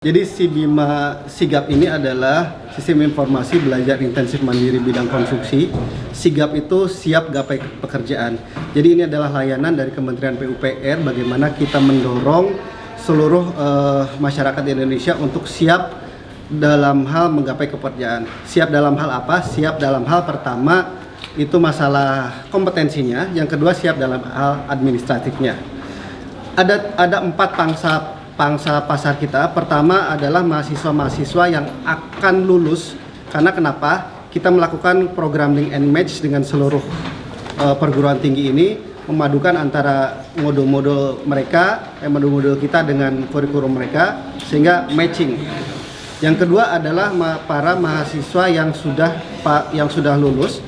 Jadi si Bima Sigap ini adalah sistem informasi belajar intensif mandiri bidang konstruksi. Sigap itu siap gapai pekerjaan. Jadi ini adalah layanan dari Kementerian PUPR bagaimana kita mendorong seluruh masyarakat Indonesia untuk siap dalam hal menggapai pekerjaan. Siap dalam hal apa? Siap dalam hal pertama itu masalah kompetensinya, yang kedua siap dalam hal administratifnya. Ada 4 pangsa pasar kita. Pertama adalah mahasiswa-mahasiswa yang akan lulus. Karena kenapa? Kita melakukan program link and match dengan seluruh perguruan tinggi ini, memadukan antara modul-modul mereka, modul-modul kita dengan kurikulum mereka, sehingga matching. Yang kedua adalah para mahasiswa yang sudah lulus,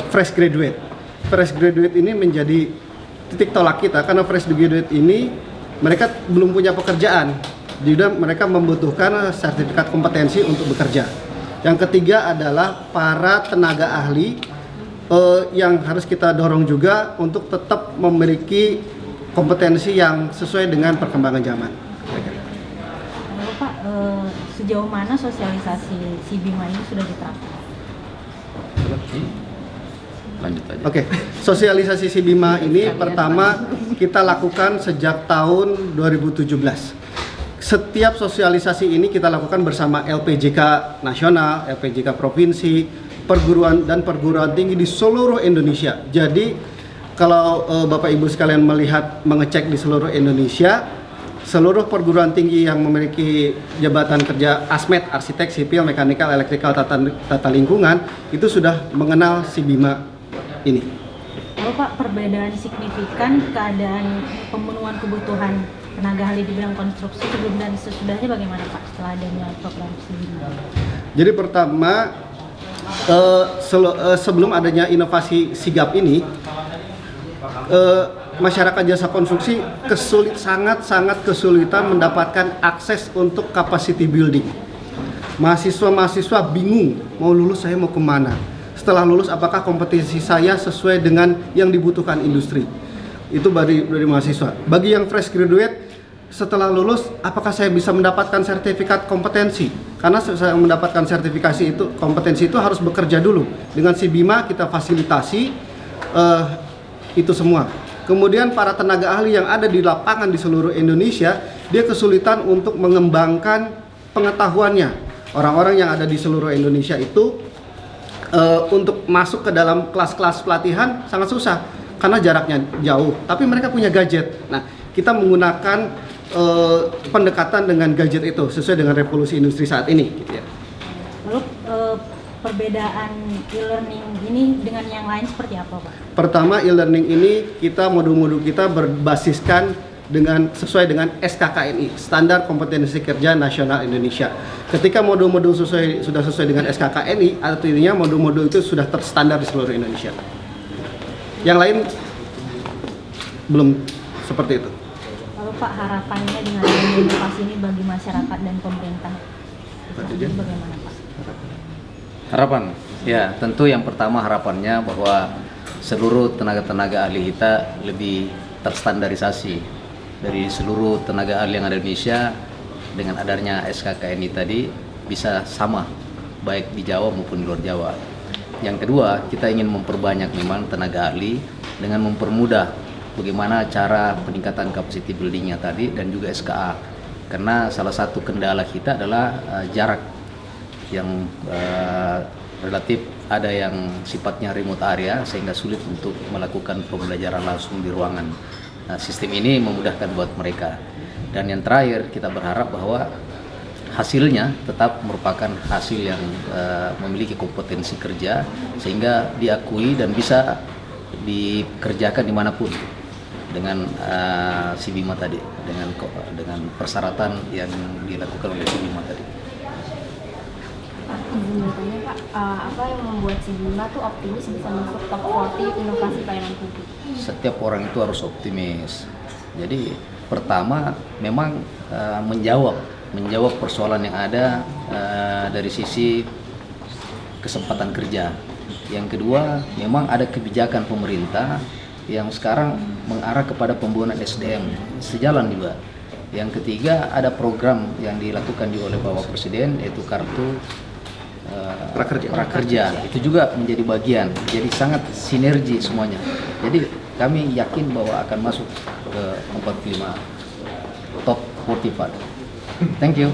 fresh graduate. Fresh graduate ini menjadi titik tolak kita, karena fresh graduate ini mereka belum punya pekerjaan, jadi mereka membutuhkan sertifikat kompetensi untuk bekerja. Yang ketiga adalah para tenaga ahli yang harus kita dorong juga untuk tetap memiliki kompetensi yang sesuai dengan perkembangan zaman. Lalu Pak, sejauh mana sosialisasi si Bima ini sudah diterapkan? Lanjut aja. Oke, sosialisasi si Bima ini pertama kita lakukan sejak tahun 2017. Setiap sosialisasi ini kita lakukan bersama LPJK nasional, LPJK provinsi, perguruan tinggi di seluruh Indonesia. Jadi kalau Bapak Ibu sekalian mengecek di seluruh Indonesia, seluruh perguruan tinggi yang memiliki jabatan kerja ASMED, arsitek, sipil, mekanikal, elektrikal, tata lingkungan, itu sudah mengenal si Bima ini. Lalu Pak, perbedaan signifikan keadaan pemenuhan kebutuhan tenaga ahli di bidang konstruksi sebelum dan sesudahnya bagaimana Pak setelah adanya program si Bima? Jadi pertama, sebelum adanya inovasi sigap ini, masyarakat jasa konstruksi sangat kesulitan mendapatkan akses untuk capacity building. Mahasiswa bingung mau lulus saya mau kemana. Setelah lulus apakah kompetensi saya sesuai dengan yang dibutuhkan industri. Itu dari mahasiswa. Bagi yang fresh graduate, setelah lulus apakah saya bisa mendapatkan sertifikat kompetensi. Karena saya mendapatkan sertifikasi itu, kompetensi itu harus bekerja dulu. Dengan si Bima kita fasilitasi itu semua. Kemudian para tenaga ahli yang ada di lapangan di seluruh Indonesia, dia kesulitan untuk mengembangkan pengetahuannya. Orang-orang yang ada di seluruh Indonesia itu untuk masuk ke dalam kelas-kelas pelatihan sangat susah karena jaraknya jauh, tapi mereka punya gadget. Nah, kita menggunakan pendekatan dengan gadget itu sesuai dengan revolusi industri saat ini gitu ya. Lalu perbedaan e-learning ini dengan yang lain seperti apa Pak? Pertama, e-learning ini modul-modul kita berbasiskan sesuai dengan SKKNI, Standar Kompetensi Kerja Nasional Indonesia. Ketika modul-modul sudah sesuai dengan SKKNI, artinya modul-modul itu sudah terstandar di seluruh Indonesia. Yang lain belum seperti itu. Lalu Pak, harapannya dengan inovasi ini bagi masyarakat dan pemerintah itu bagaimana Pak? Harapan, ya tentu yang pertama harapannya bahwa seluruh tenaga ahli kita lebih terstandarisasi dari seluruh tenaga ahli yang ada di Indonesia. Dengan adanya SKKNI tadi bisa sama baik di Jawa maupun di luar Jawa. Yang kedua, kita ingin memperbanyak memang tenaga ahli dengan mempermudah bagaimana cara peningkatan capacity buildingnya tadi dan juga SKA. Karena salah satu kendala kita adalah jarak yang relatif ada yang sifatnya remote area sehingga sulit untuk melakukan pembelajaran langsung di ruangan. Nah, sistem ini memudahkan buat mereka. Dan yang terakhir, kita berharap bahwa hasilnya tetap merupakan hasil yang memiliki kompetensi kerja sehingga diakui dan bisa dikerjakan dimanapun dengan si Bima tadi, dengan persyaratan yang dilakukan oleh si Bima tadi. Sebenarnya Pak, apa yang membuat si Bima tuh optimis bisa masuk top 40 inovasi pelayanan publik? Setiap orang itu harus optimis. Jadi pertama memang menjawab persoalan yang ada dari sisi kesempatan kerja. Yang kedua memang ada kebijakan pemerintah yang sekarang mengarah kepada pembangunan SDM sejalan juga Yang ketiga, ada program yang dilakukan juga oleh Bapak Presiden, yaitu kartu prakerja. Itu juga menjadi bagian, jadi sangat sinergi semuanya. Jadi kami yakin bahwa akan masuk ke 45 top 45. Thank you.